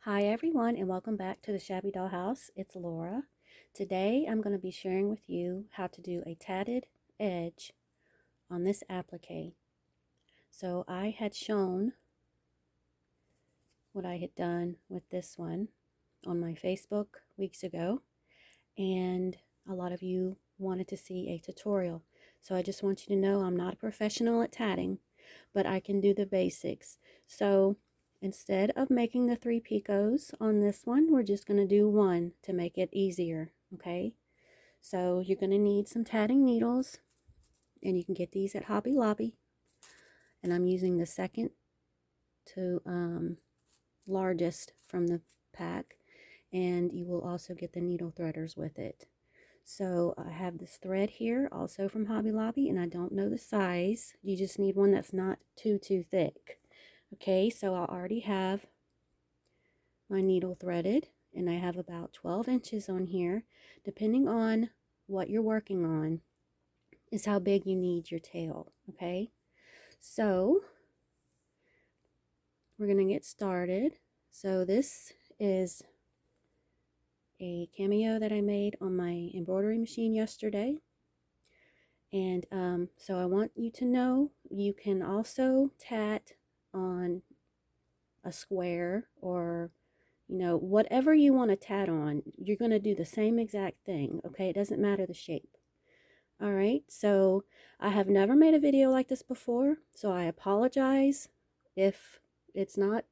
Hi everyone and welcome back to the Shabby Doll House. It's Laura. Today I'm going to be sharing with you how to do a tatted edge on this applique. So I had shown what I had done with this one on my Facebook weeks ago, and a lot of you wanted to see a tutorial. So I just want you to know I'm not a professional at tatting, but I can do the basics. So instead of making the 3 picots on this one, we're just going to do one to make it easier, okay? So you're going to need some tatting needles, and you can get these at Hobby Lobby. And I'm using the second to largest from the pack, and you will also get the needle threaders with it. So I have this thread here also from Hobby Lobby, and I don't know the size. You just need one that's not too thick. Okay, so I already have my needle threaded, and I have about 12 inches on here. Depending on what you're working on is how big you need your tail. Okay, so we're gonna get started. So this is a cameo that I made on my embroidery machine yesterday. And so I want you to know you can also tat on a square, or whatever you want to tat on. You're going to do the same exact thing, okay? It doesn't matter the shape. All right, so I have never made a video like this before, so I apologize if it's not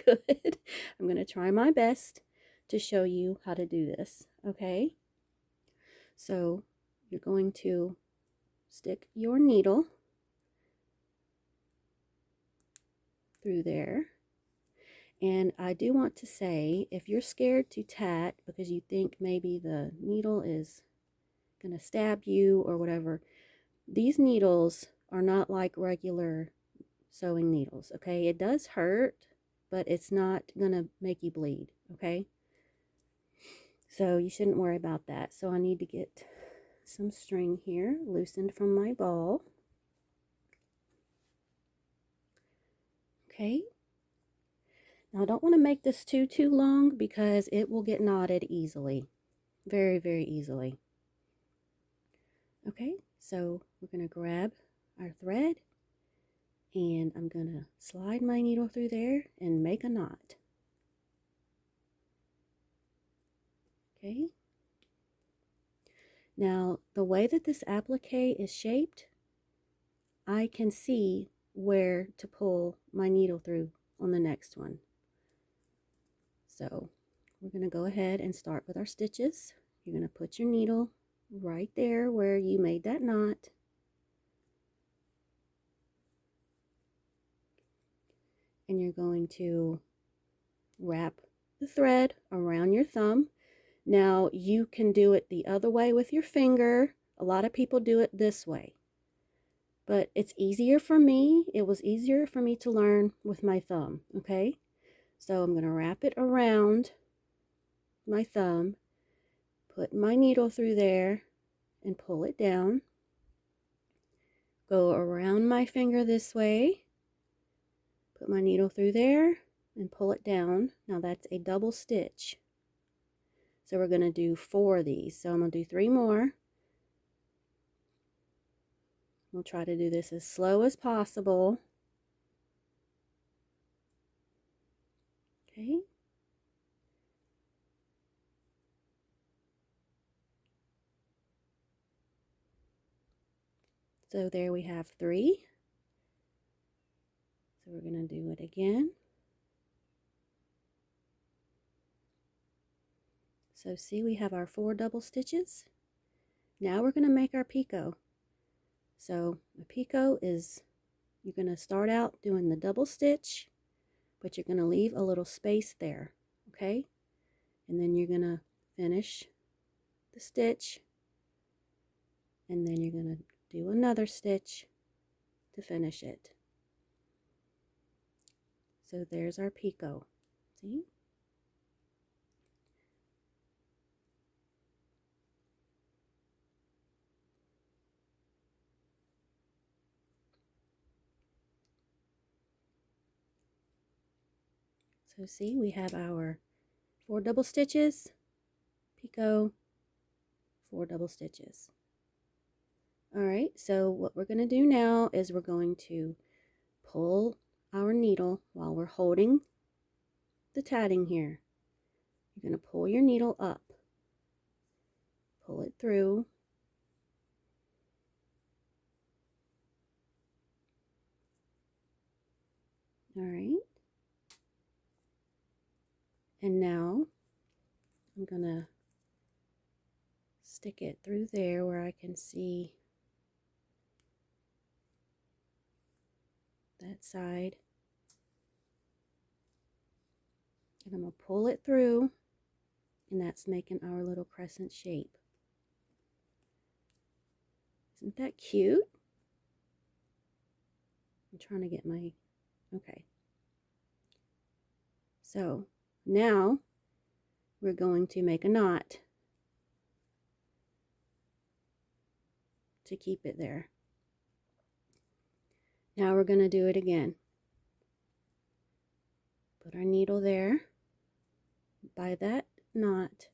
good. I'm going to try my best to show you how to do this, okay? So you're going to stick your needle through there. And I do want to say, if you're scared to tat because you think maybe the needle is going to stab you or whatever, these needles are not like regular sewing needles, okay? It does hurt, but it's not going to make you bleed, okay? So you shouldn't worry about that. So I need to get some string here loosened from my ball. Okay. Now I don't want to make this too long because it will get knotted easily. Very easily. Okay, so we're going to grab our thread, and I'm going to slide my needle through there and make a knot. Okay. Now, the way that this applique is shaped, I can see where to pull my needle through on the next one. So we're going to go ahead and start with our stitches. You're going to put your needle right there where you made that knot. And you're going to wrap the thread around your thumb. Now you can do it the other way with your finger. A lot of people do it this way, but it's easier for me. It was easier for me to learn with my thumb. Okay, so I'm going to wrap it around my thumb, put my needle through there and pull it down. Go around my finger this way, put my needle through there and pull it down. Now that's a double stitch. So we're going to do 4 of these. So I'm going to do 3 more. We'll try to do this as slow as possible. Okay. So there we have 3. So we're going to do it again. So see, we have our 4 double stitches. Now we're going to make our picot. So a picot is, you're going to start out doing the double stitch, but you're going to leave a little space there, okay? And then you're going to finish the stitch, and then you're going to do another stitch to finish it. So there's our picot. See? So see, we have our 4 double stitches, picot, 4 double stitches. All right, so what we're going to do now is we're going to pull our needle while we're holding the tatting here. You're going to pull your needle up, pull it through, all right, and now I'm going to stick it through there where I can see that side, and I'm going to pull it through, and that's making our little crescent shape. Isn't that cute? I'm trying to get my, okay. So now we're going to make a knot to keep it there. Now we're going to do it again. Put our needle there by that knot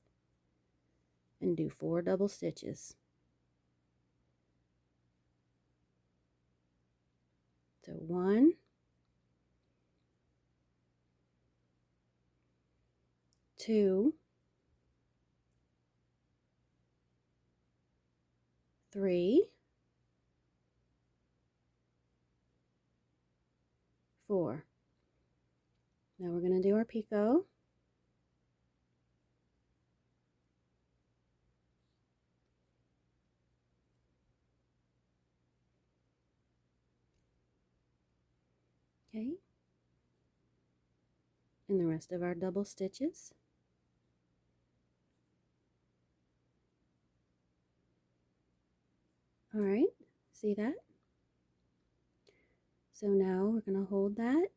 and do 4 double stitches. So 1, 2, 3, 4. Now we're going to do our picot. Okay. And the rest of our double stitches. All right, see that? So now we're going to hold that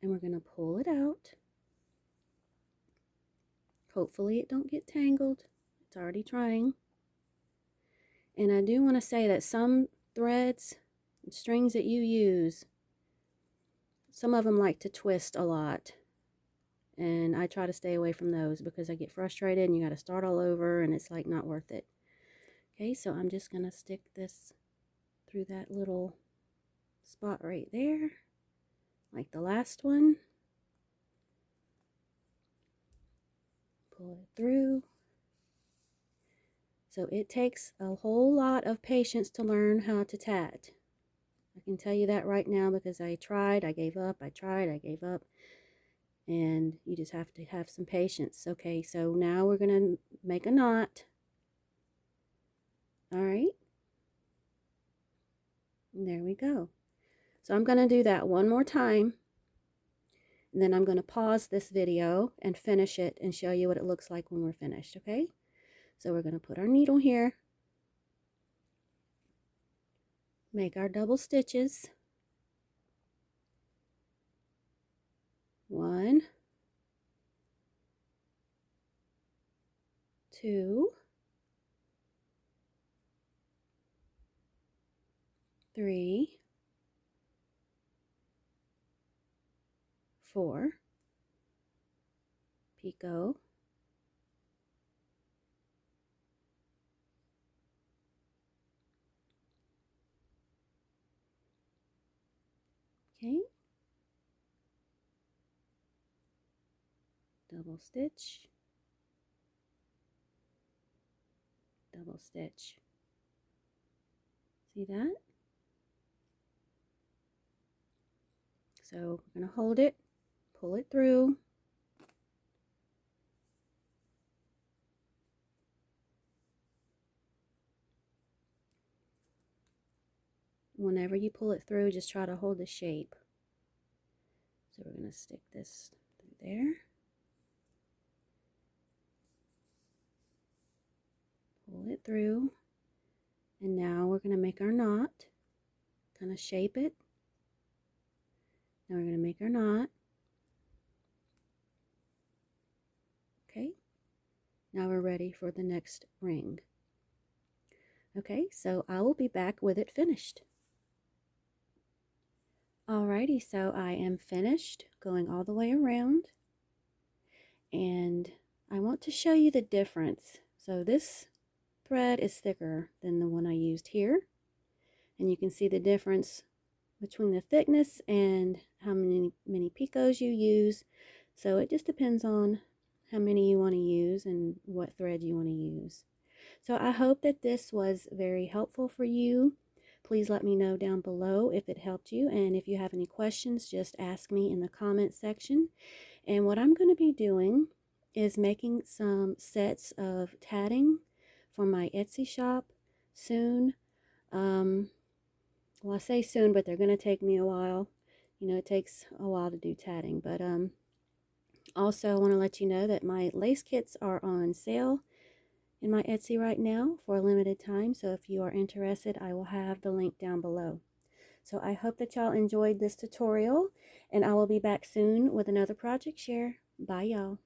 and we're going to pull it out. Hopefully it don't get tangled. It's already trying. And I do want to say that some threads and strings that you use, some of them like to twist a lot. And I try to stay away from those because I get frustrated and you got to start all over and it's like not worth it. Okay, so I'm just going to stick this through that little spot right there, like the last one. Pull it through. So it takes a whole lot of patience to learn how to tat. I can tell you that right now because I tried, I gave up, I tried, I gave up. And you just have to have some patience. Okay, so now we're going to make a knot. All right. And there we go. So I'm going to do that one more time. And then I'm going to pause this video and finish it and show you what it looks like when we're finished, okay? So we're going to put our needle here. Make our double stitches. 1, 2, 3, 4, picot, okay, double stitch, double stitch. See that? So we're going to hold it, pull it through. Whenever you pull it through, just try to hold the shape. So we're going to stick this through there. Pull it through. And now we're going to make our knot. Kind of shape it. Now we're going to make our knot. Okay. Now we're ready for the next ring. Okay, so I will be back with it finished. Alrighty, so I am finished going all the way around, and I want to show you the difference. So this thread is thicker than the one I used here, and you can see the difference between the thickness and how many picots you use. So it just depends on how many you want to use and what thread you want to use. So I hope that this was very helpful for you. Please let me know down below if it helped you, and if you have any questions, just ask me in the comment section. And what I'm going to be doing is making some sets of tatting for my Etsy shop soon. Well, I say soon, but they're going to take me a while. You know, it takes a while to do tatting. But also, I want to let you know that my lace kits are on sale in my Etsy right now for a limited time. So if you are interested, I will have the link down below. So I hope that y'all enjoyed this tutorial, and I will be back soon with another project share. Bye, y'all.